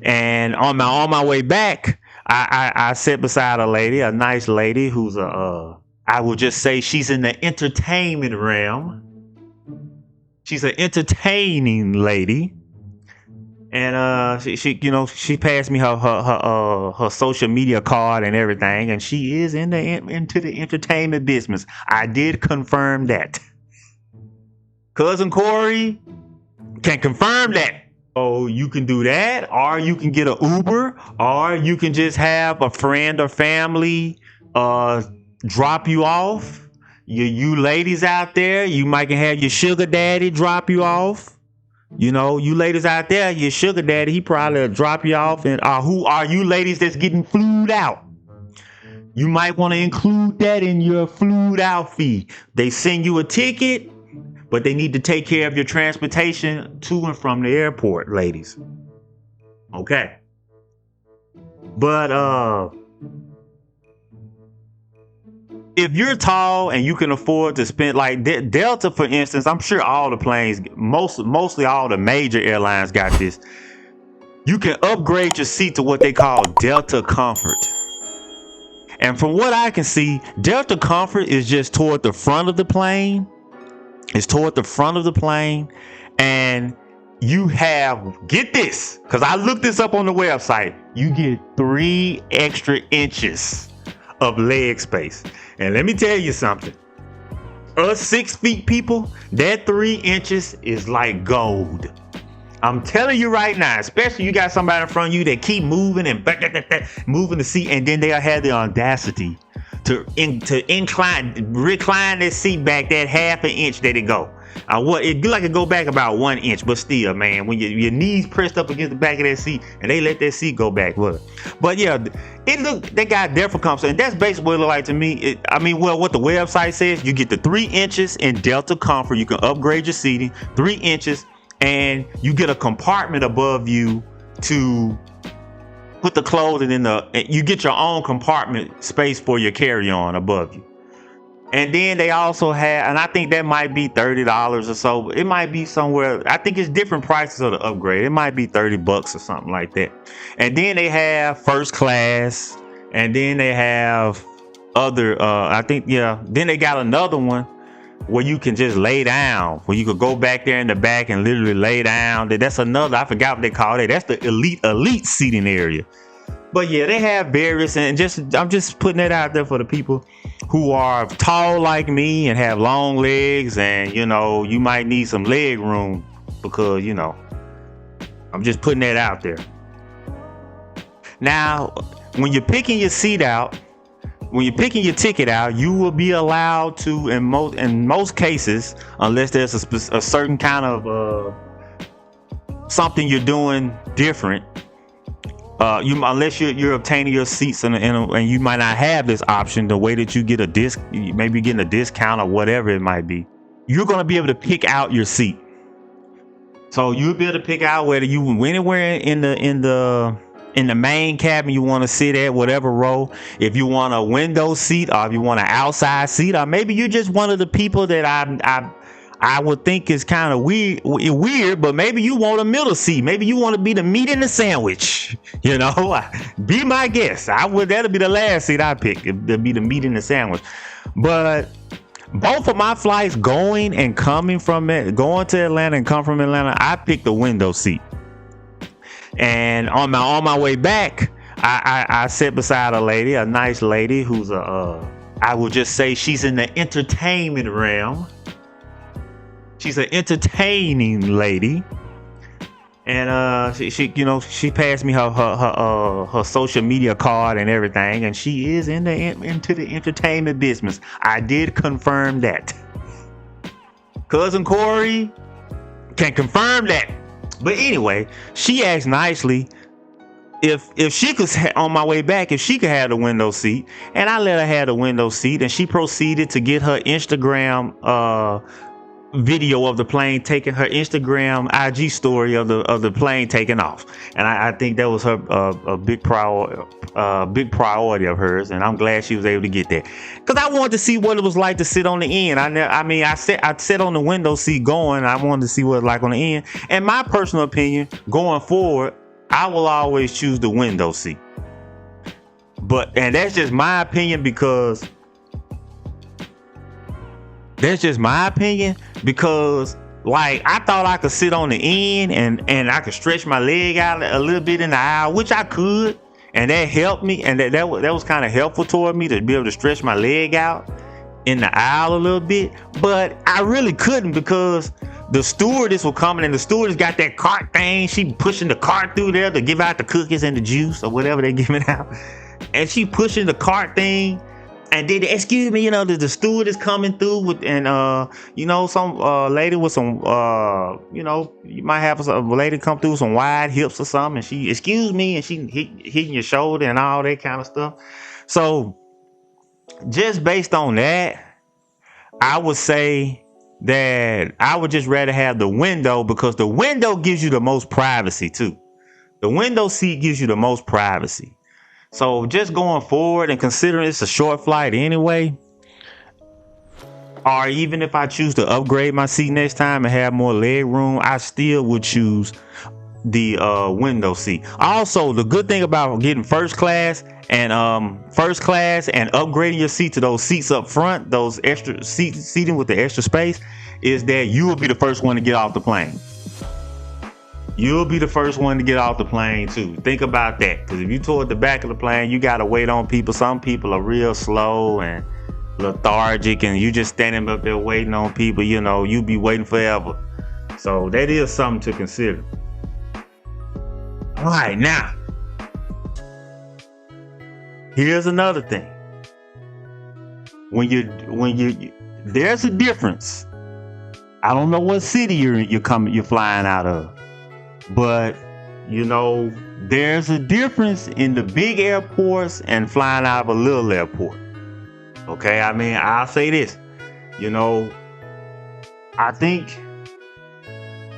And on my way back, I sat beside a lady, a nice lady who's I will just say she's in the entertainment realm. She's an entertaining lady. And she passed me her social media card and everything, and she is into the entertainment business. I did confirm that. Cousin Corey can confirm that. So you can do that, or you can get an Uber, or you can just have a friend or family drop you off. You ladies out there, you might can have your sugar daddy drop you off. You know, you ladies out there, your sugar daddy, he probably drop you off. And who are you ladies that's getting flued out? You might want to include that in your flued out fee. They send you a ticket, but they need to take care of your transportation to and from the airport, ladies. Okay. But if you're tall and you can afford to spend, like Delta, for instance, I'm sure all the planes, mostly all the major airlines got this. You can upgrade your seat to what they call Delta Comfort. And from what I can see, Delta Comfort is just toward the front of the plane. It's toward the front of the plane. And you have, get this, because I looked this up on the website, you get 3 extra inches of leg space. And let me tell you something. Us 6 feet people, that 3 inches is like gold. I'm telling you right now, especially you got somebody in front of you that keep moving and moving the seat, and then they'll have the audacity to recline their seat back that half an inch that it go. It'd be like it go back about 1 inch, but still, man, when your knees pressed up against the back of that seat and they let that seat go back, look. But yeah, they got different comfort, and that's basically what it look like to me. What the website says, you get the 3 inches in Delta Comfort. You can upgrade your seating 3 inches, and you get a compartment above you to put the clothes in. You get your own compartment space for your carry-on above you. And then they also have, and I think that might be $30 or so. It might be somewhere. I think it's different prices of the upgrade. It might be $30 or something like that. And then they have first class, and then they have other. Then they got another one where you can just lay down, where you could go back there in the back and literally lay down. That's another. I forgot what they call it. That's the elite seating area. But yeah, they have various, and I'm just putting it out there for the people who are tall like me and have long legs, and you might need some leg room, because I'm just putting that out there. Now, when you're picking your seat out, when you're picking your ticket out, you will be allowed to, in most cases, unless there's a certain kind of something you're doing different. Unless you're obtaining your seats and you might not have this option, the way that you get maybe getting a discount or whatever it might be, you're going to be able to pick out your seat. So you'll be able to pick out whether you anywhere in the main cabin you want to sit at, whatever row. If you want a window seat, or if you want an outside seat, or maybe you're just one of the people that I would think is kind of weird, but maybe you want a middle seat. Maybe you want to be the meat in the sandwich. Be my guest. That'll be the last seat I pick. It'll be the meat in the sandwich. But both of my flights going to Atlanta and come from Atlanta, I picked the window seat. And on my way back, I sat beside a lady, a nice lady who's I will just say she's in the entertainment realm. She's an entertaining lady, and she passed me her social media card and everything, and she is into the entertainment business. I did confirm that. Cousin Corey can confirm that. But anyway, she asked nicely if she could, on my way back, if she could have the window seat, and I let her have the window seat, and she proceeded to get her Instagram video of the plane taking, her Instagram IG story of the plane taking off. And I think that was her a big priority of hers, and I'm glad she was able to get that, because I wanted to see what it was like to sit on the end. I sat on the window seat going. I wanted to see what it was like on the end. And my personal opinion, going forward, I will always choose the window seat. And that's just my opinion because like I thought I could sit on the end and I could stretch my leg out a little bit in the aisle, which I could, and that helped me, and that was kind of helpful toward me to be able to stretch my leg out in the aisle a little bit. But I really couldn't because the stewardess was coming, and the stewardess got that cart thing. She pushing the cart through there to give out the cookies and the juice or whatever they giving out, and she pushing the cart thing. And then, excuse me, the steward is coming through with, and some lady with some, you might have a lady come through with some wide hips or something, and she, excuse me, and she hitting your shoulder and all that kind of stuff. So, just based on that, I would say that I would just rather have the window because the window gives you the most privacy too. The window seat gives you the most privacy. So just going forward and considering it's a short flight anyway, or even if I choose to upgrade my seat next time and have more leg room, I still would choose the window seat. Also, the good thing about getting first class and upgrading your seat to those seats up front, those extra seating with the extra space, is that you will be the first one to get off the plane. You'll be the first one to get off the plane too. Think about that, because if you toward the back of the plane, you gotta wait on people. Some people are real slow and lethargic, and you just standing up there waiting on people. You be waiting forever. So that is something to consider. All right, now here's another thing. When you there's a difference. I don't know what city you're flying out of. But, there's a difference in the big airports and flying out of a little airport. Okay, I mean, I'll say this. I think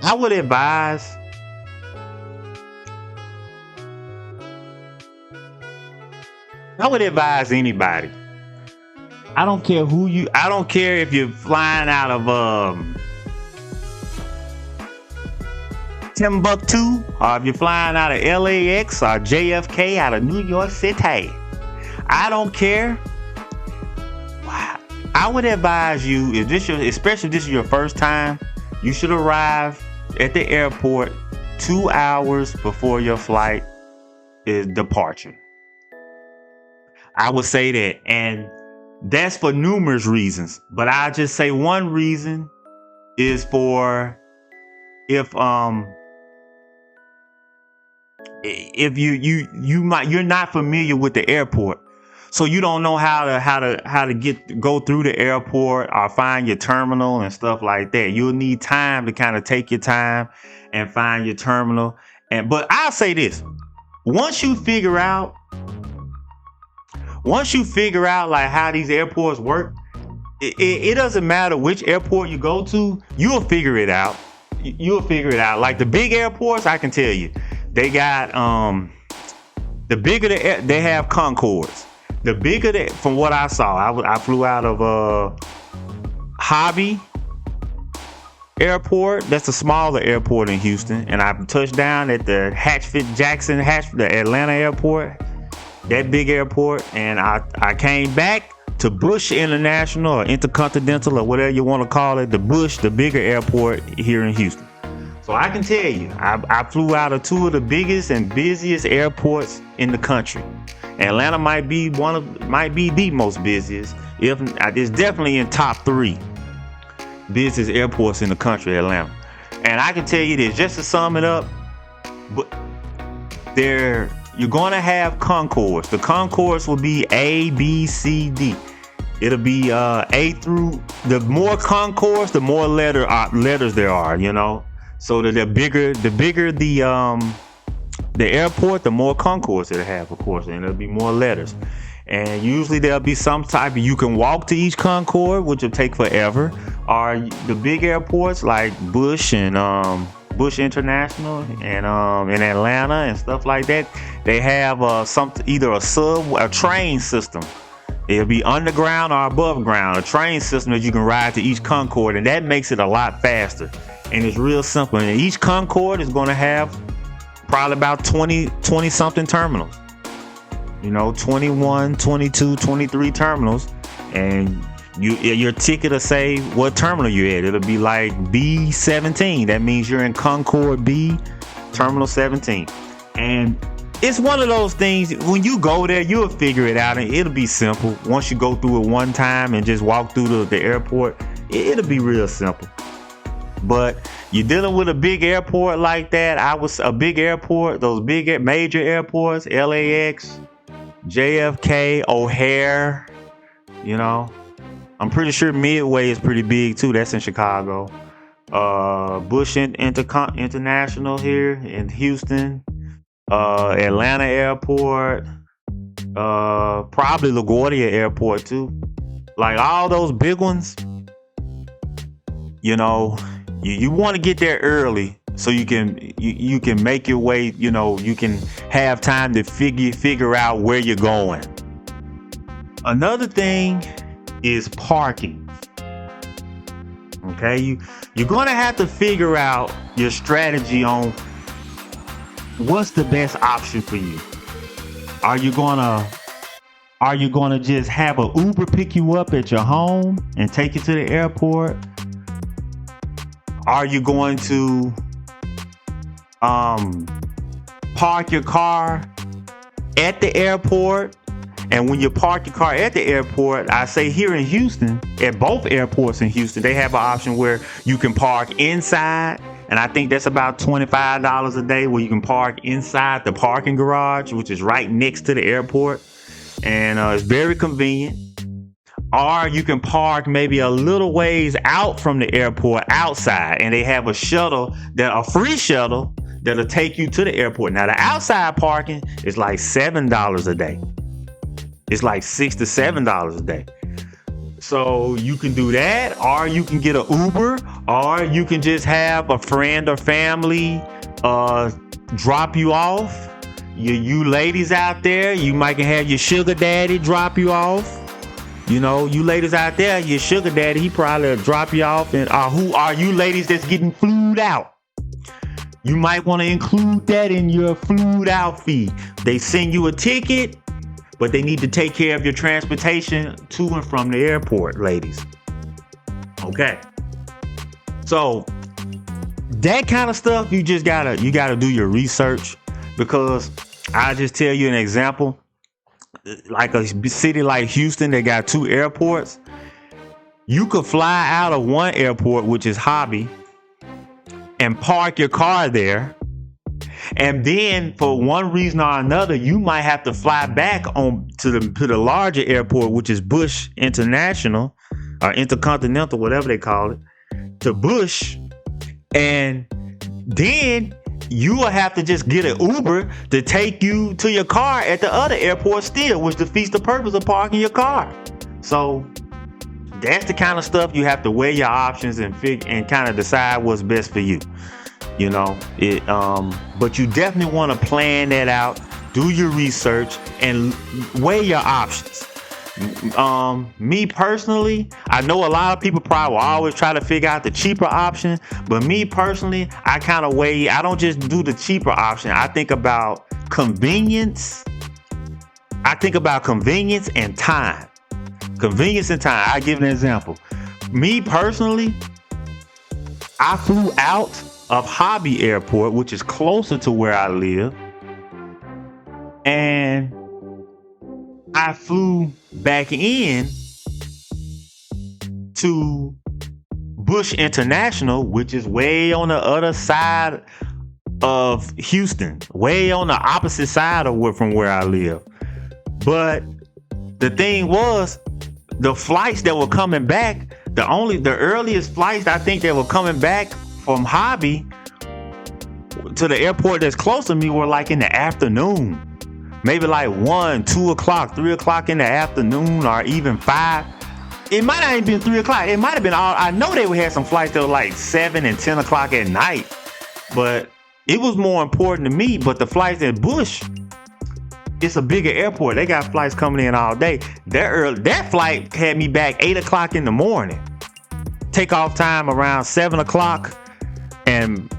I would advise anybody. I don't care if you're flying out of Timbuktu, or if you're flying out of LAX or JFK out of New York City. I don't care. I would advise you, especially if this is your first time, you should arrive at the airport 2 hours before your flight is departure. I would say that, and that's for numerous reasons. But I'll just say one reason is for if you're not familiar with the airport, so you don't know how to go through the airport or find your terminal and stuff like that. You'll need time to kind of take your time and find your terminal. But I'll say this: once you figure out like how these airports work, it doesn't matter which airport you go to, you'll figure it out. Like the big airports, I can tell you, they got the bigger they have Concords. The bigger from what I saw, I flew out of Hobby Airport. That's a smaller airport in Houston, and I touched down at the the Atlanta airport, that big airport, and I came back to Bush International or Intercontinental or whatever you want to call it, the bigger airport here in Houston. So I can tell you, I flew out of two of the biggest and busiest airports in the country. Atlanta might be the most busiest. It's definitely in top 3 busiest airports in the country, Atlanta. And I can tell you this, just to sum it up, but you're going to have Concourse. The Concourse will be A, B, C, D. It'll be A through, the more Concourse, the more letters there are, So the bigger the airport, the more concourse it'll have, of course, and it'll be more letters. And usually there'll be some type of, you can walk to each concourse, which will take forever. Or the big airports like Bush and Bush International and in Atlanta and stuff like that, they have either a train system. It'll be underground or above ground, a train system that you can ride to each Concorde, and that makes it a lot faster. And it's real simple. And each Concorde is going to have probably about 20 something terminals. 21, 22, 23 terminals, and your ticket will say what terminal you're at. It'll be like B17. That means you're in Concord B, Terminal 17. And it's one of those things, when you go there, you'll figure it out, and it'll be simple. Once you go through it one time and just walk through the airport, it'll be real simple. But you're dealing with a big airport like that. A big airport, those big major airports, LAX, JFK, O'Hare, I'm pretty sure Midway is pretty big too. That's in Chicago. Bush International here in Houston. Atlanta Airport. Probably LaGuardia Airport too. Like all those big ones. You want to get there early so you can make your way. You can have time to figure out where you're going. Another thing is parking. Okay, you're gonna have to figure out your strategy on what's the best option for you. Are you gonna just have an Uber pick you up at your home and take you to the airport? Are you going to park your car at the airport? And when you park your car at the airport, I say here in Houston, at both airports in Houston, they have an option where you can park inside. And I think that's about $25 a day, where you can park inside the parking garage, which is right next to the airport. And it's very convenient. Or you can park maybe a little ways out from the airport outside. And they have a free shuttle that'll take you to the airport. Now, the outside parking is like $7 a day. It's like $6 to $7 a day. So you can do that, or you can get an Uber, or you can just have a friend or family drop you off. You ladies out there, you might can have your sugar daddy drop you off. You ladies out there, your sugar daddy, he probably will drop you off. And who are you ladies that's getting flued out? You might want to include that in your flued out fee. They send you a ticket, but they need to take care of your transportation to and from the airport, ladies. Okay. So that kind of stuff, you gotta do your research, because I'll just tell you an example. Like a city like Houston, they got 2 airports. You could fly out of one airport, which is Hobby, and park your car there. And then for one reason or another, you might have to fly back on to the larger airport, which is Bush International or Intercontinental, whatever they call it, to Bush. And then you will have to just get an Uber to take you to your car at the other airport still, which defeats the purpose of parking your car. So that's the kind of stuff you have to weigh your options and kind of decide what's best for you. But you definitely want to plan that out, do your research, and weigh your options. Me personally, I know a lot of people probably will always try to figure out the cheaper option, but me personally, I kind of I don't just do the cheaper option. I think about convenience. I think about convenience and time. Convenience and time. I give an example. Me personally, I flew out of Hobby Airport, which is closer to where I live, and I flew back in to Bush International, which is way on the other side of Houston, way on the opposite side from where I live. But the thing was, the flights that were coming back, the earliest flights I think that were coming back from Hobby to the airport that's close to me were like in the afternoon. Maybe like 1, 2 o'clock, 3 o'clock in the afternoon, or even 5. It might not even been 3 o'clock. It might have been I know they had some flights that were like 7 and 10 o'clock at night, but it was more important to me. But the flights at Bush, it's a bigger airport. They got flights coming in all day. That flight had me back 8 o'clock in the morning. Takeoff time around 7 o'clock, and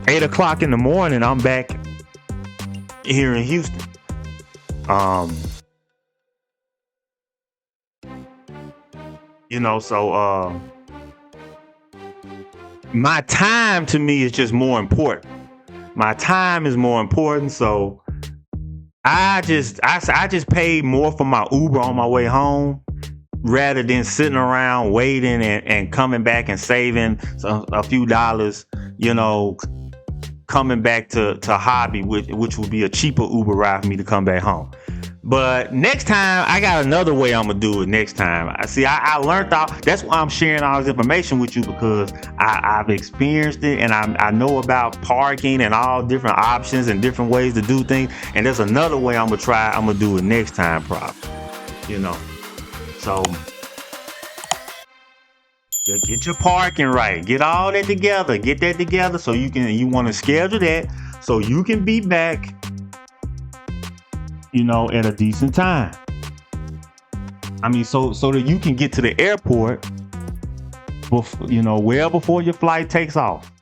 8 o'clock in the morning, I'm back here in Houston. Um, so my time to me is just more important. My time is more important, so I just paid more for my Uber on my way home rather than sitting around waiting and coming back and saving a few dollars, coming back to Hobby, which would be a cheaper Uber ride for me to come back home. But next time, I got another way I'm gonna do it next time. I learned out. That's why I'm sharing all this information with you, because I've experienced it, and I know about parking and all different options and different ways to do things. And there's another way I'm gonna do it next time, probably. So get your parking right. Get all that together. Get that together so you want to schedule that so you can be back, at a decent time. So that you can get to the airport well before your flight takes off.